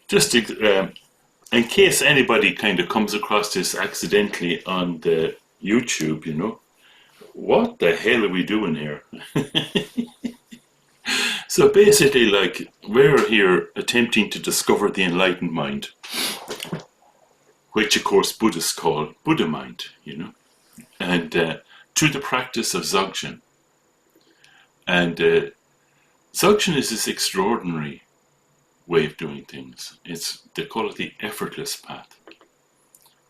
just in case anybody kind of comes across this accidentally on the YouTube, what the hell are we doing here? So basically, like, we're here attempting to discover the enlightened mind, which of course Buddhists call Buddha mind, and through the practice of Dzogchen. And Dzogchen is this extraordinary way of doing things. They call it the effortless path.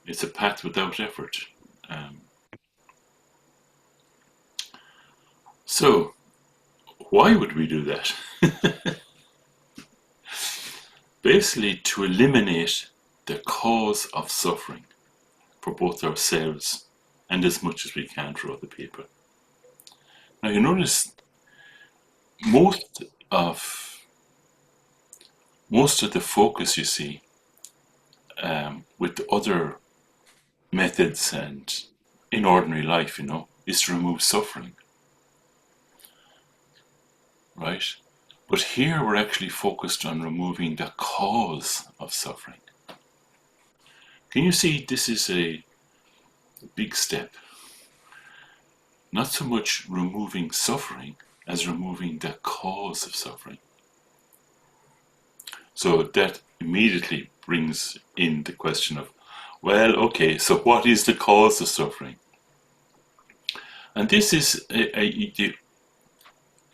It's a path without effort. So, why would we do that? Basically, to eliminate the cause of suffering for both ourselves and as much as we can for other people. Now, you notice most of the focus you see with other methods and in ordinary life, is to remove suffering. Right? But here we're actually focused on removing the cause of suffering. Can you see this is a big step? Not so much removing suffering as removing the cause of suffering. So that immediately brings in the question of, well, okay, so what is the cause of suffering? And this is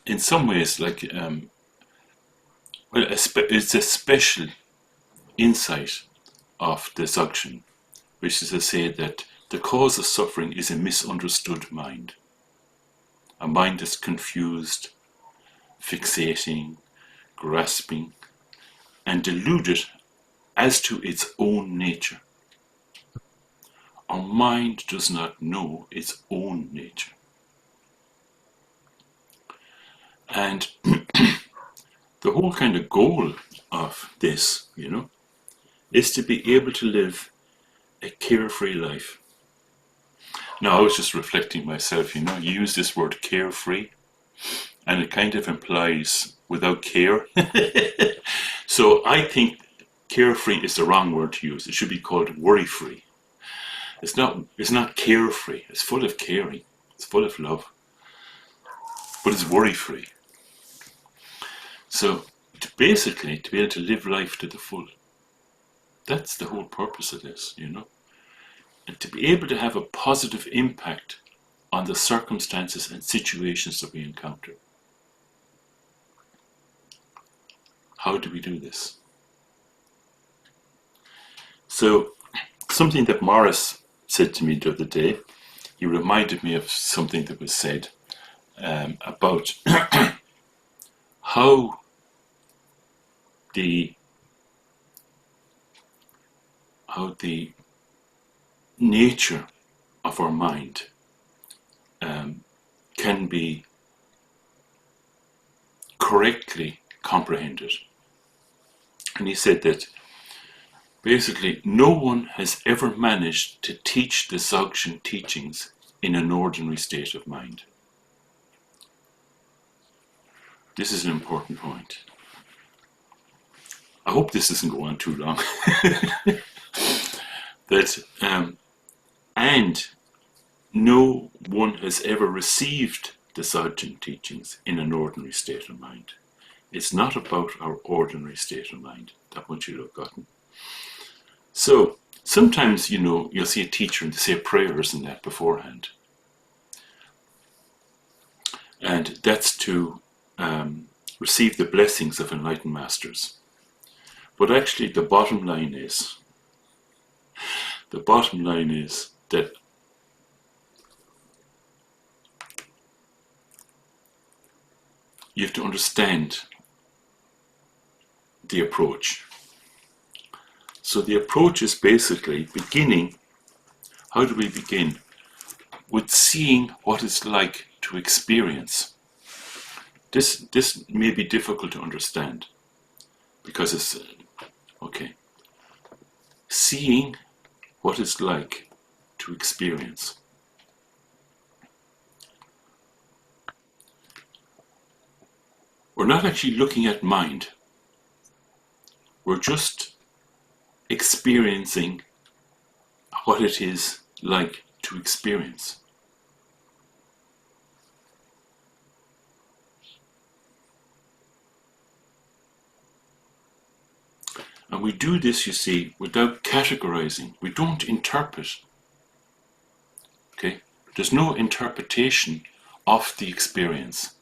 in some ways like it's a special insight of the Dzogchen, which is to say that the cause of suffering is a misunderstood mind, a mind that's confused, fixating, grasping, and deluded as to its own nature. Our mind does not know its own nature. And the whole kind of goal of this, is to be able to live a carefree life. Now, I was just reflecting myself, you use this word carefree, and it kind of implies without care. So I think carefree is the wrong word to use. It should be called worry-free. It's not carefree. It's full of caring. It's full of love. But it's worry-free. So basically, to be able to live life to the full. That's the whole purpose of this, And to be able to have a positive impact on the circumstances and situations that we encounter. How do we do this? So, something that Morris said to me the other day, he reminded me of something that was said about how the nature of our mind can be correctly comprehended. And he said that basically no one has ever managed to teach the Dzogchen teachings in an ordinary state of mind. This is an important point. I hope this doesn't go on too long. And no one has ever received the Dzogchen teachings in an ordinary state of mind. It's not about our ordinary state of mind. That much you'll have gotten. So sometimes, you'll see a teacher and they say prayers and that beforehand. And that's to receive the blessings of enlightened masters. But actually the bottom line is that you have to understand the approach. So the approach is basically beginning. How do we begin? With seeing what it's like to experience. This may be difficult to understand because it's okay. Seeing what it's like to experience. We're not actually looking at mind. We're just experiencing what it is like to experience. And we do this, you see, without categorizing. We don't interpret. Okay? There's no interpretation of the experience.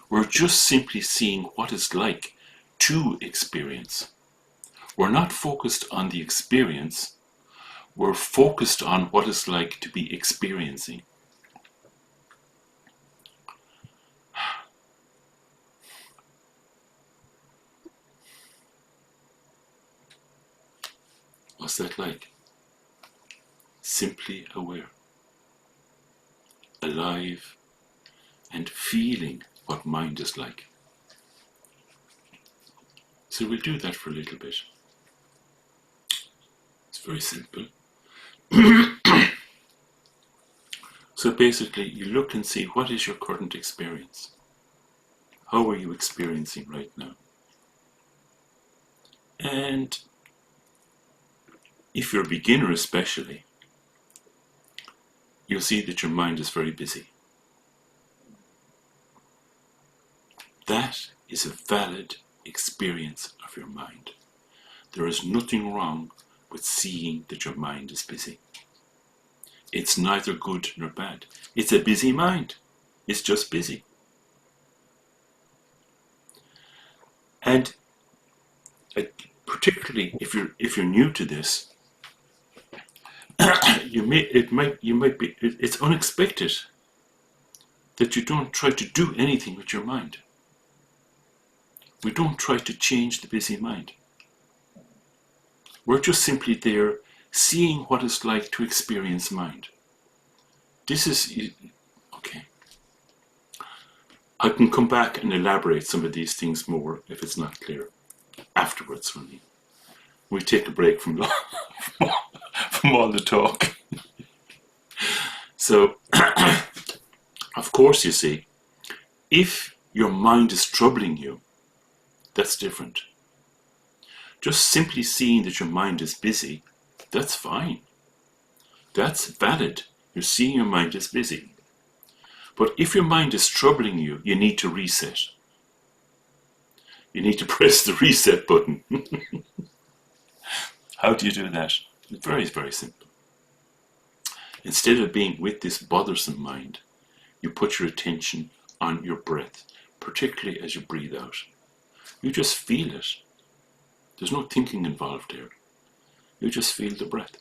We're just simply seeing what it's like to experience. We're not focused on the experience. We're focused on what it's like to be experiencing. What's that like? Simply aware, alive, and feeling what mind is like. So we'll do that for a little bit. It's very simple. So basically, you look and see what is your current experience. How are you experiencing right now? And if you're a beginner especially, you'll see that your mind is very busy. That is a valid experience of your mind. There is nothing wrong with seeing that your mind is busy. It's neither good nor bad. It's a busy mind. It's just busy. And particularly if you're new to this, it's unexpected that you don't try to do anything with your mind. We don't try to change the busy mind. We're just simply there seeing what it's like to experience mind. This is, okay. I can come back and elaborate some of these things more if it's not clear afterwards when we take a break from all the talk. So, of course, you see, if your mind is troubling you, that's different. Just simply seeing that your mind is busy, that's fine. That's valid. You're seeing your mind is busy. But if your mind is troubling you, you need to reset. You need to press the reset button. How do you do that? It's very, very simple. Instead of being with this bothersome mind, you put your attention on your breath, particularly as you breathe out. You just feel it. There's no thinking involved there. You just feel the breath.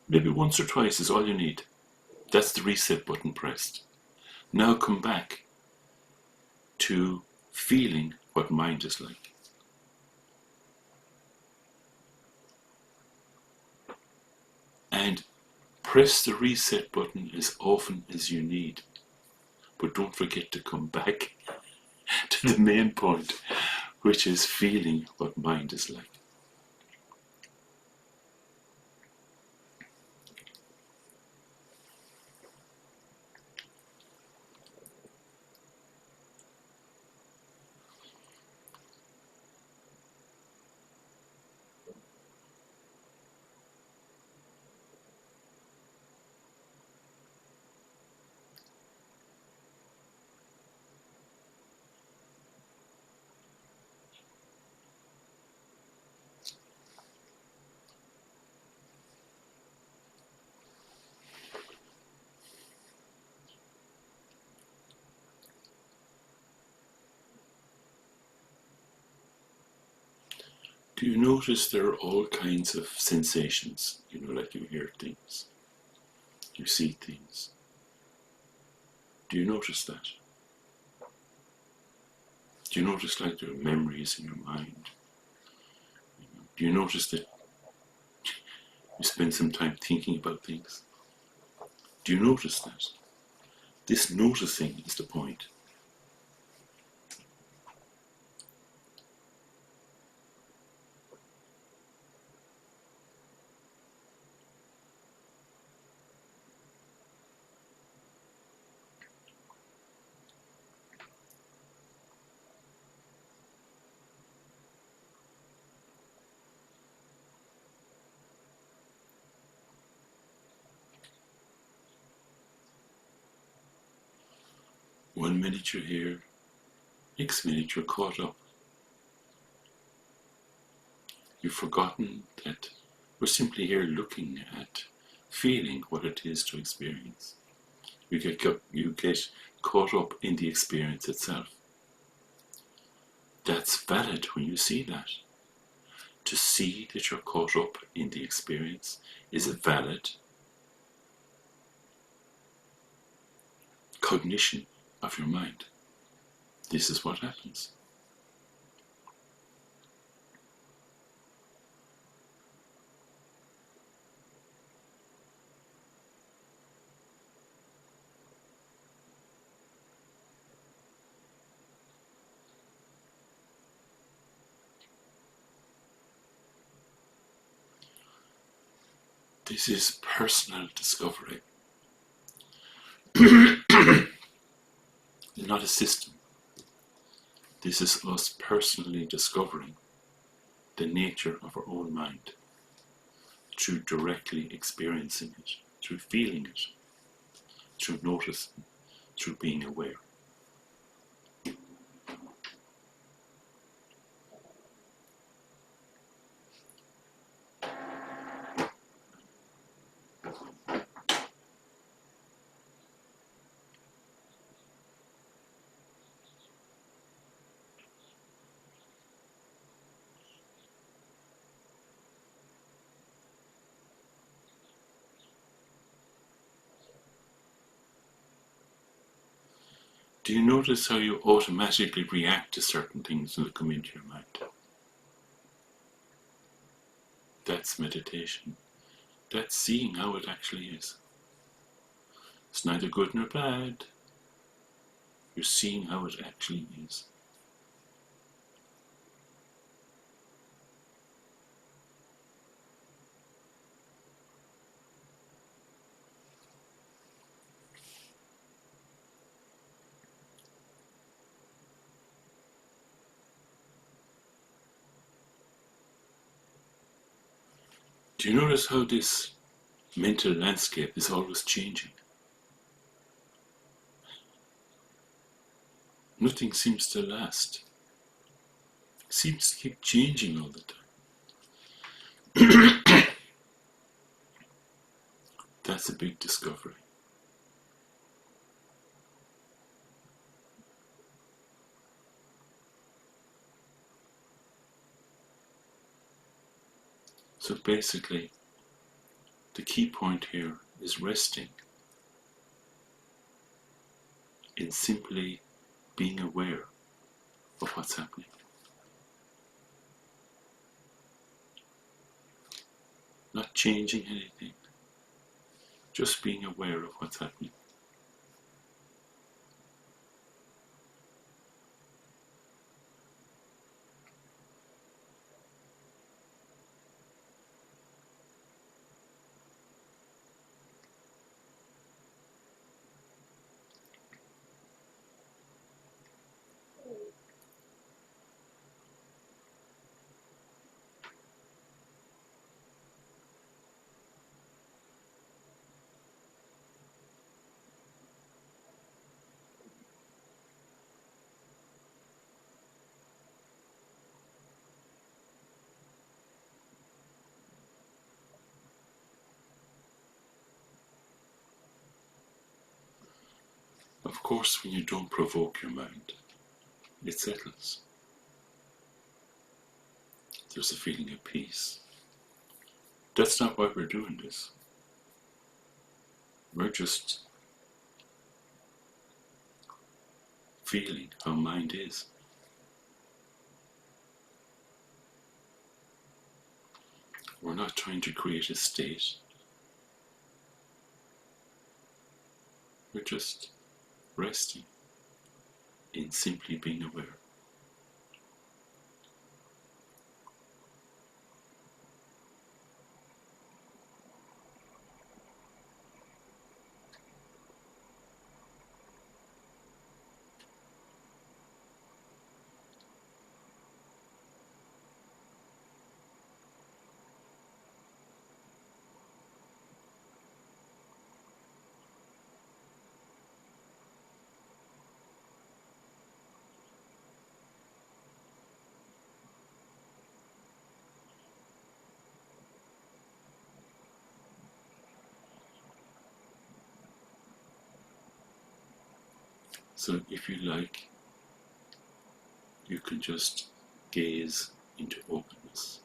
Maybe once or twice is all you need. That's the reset button pressed. Now come back to feeling what mind is like. And press the reset button as often as you need. But don't forget to come back to the main point, which is feeling what mind is like. Do you notice there are all kinds of sensations? Like you hear things, you see things. Do you notice that? Do you notice like there are memories in your mind? Do you notice that you spend some time thinking about things? Do you notice that? This noticing is the point. 1 minute you're here, next minute you're caught up. You've forgotten that we're simply here looking at, feeling what it is to experience. You get caught up in the experience itself. That's valid when you see that. To see that you're caught up in the experience is a valid cognition of your mind. This is what happens. This is personal discovery. Not a system. This is us personally discovering the nature of our own mind through directly experiencing it, through feeling it, through noticing, through being aware. Do you notice how you automatically react to certain things that come into your mind? That's meditation. That's seeing how it actually is. It's neither good nor bad. You're seeing how it actually is. Do you notice how this mental landscape is always changing? Nothing seems to last. It seems to keep changing all the time. That's a big discovery. So basically, the key point here is resting in simply being aware of what's happening. Not changing anything, just being aware of what's happening. Of course, when you don't provoke your mind, it settles. There's a feeling of peace. That's not why we're doing this. We're just feeling how mind is. We're not trying to create a state. We're just resting in simply being aware. So if you like, you can just gaze into openness.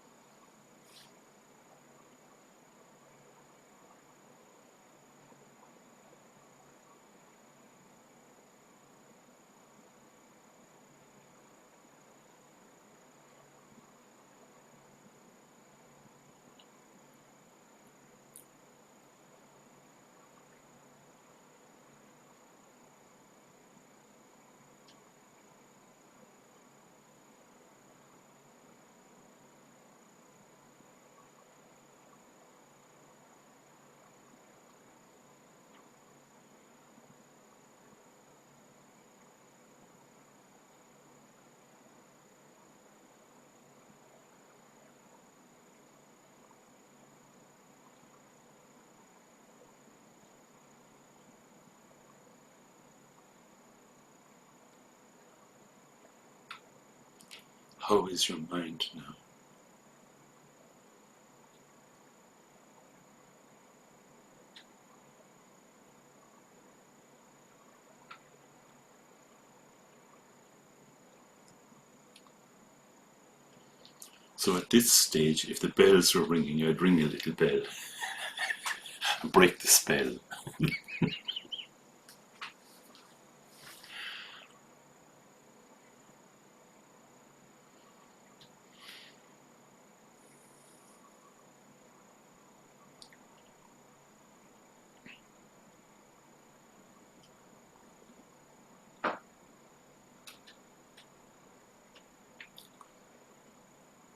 How is your mind now? So at this stage, if the bells were ringing, I'd ring a little bell and break the spell.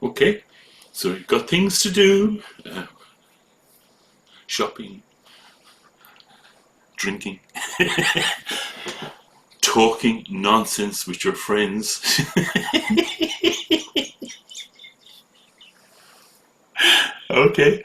Okay, so you've got things to do, shopping, drinking, talking nonsense with your friends. Okay,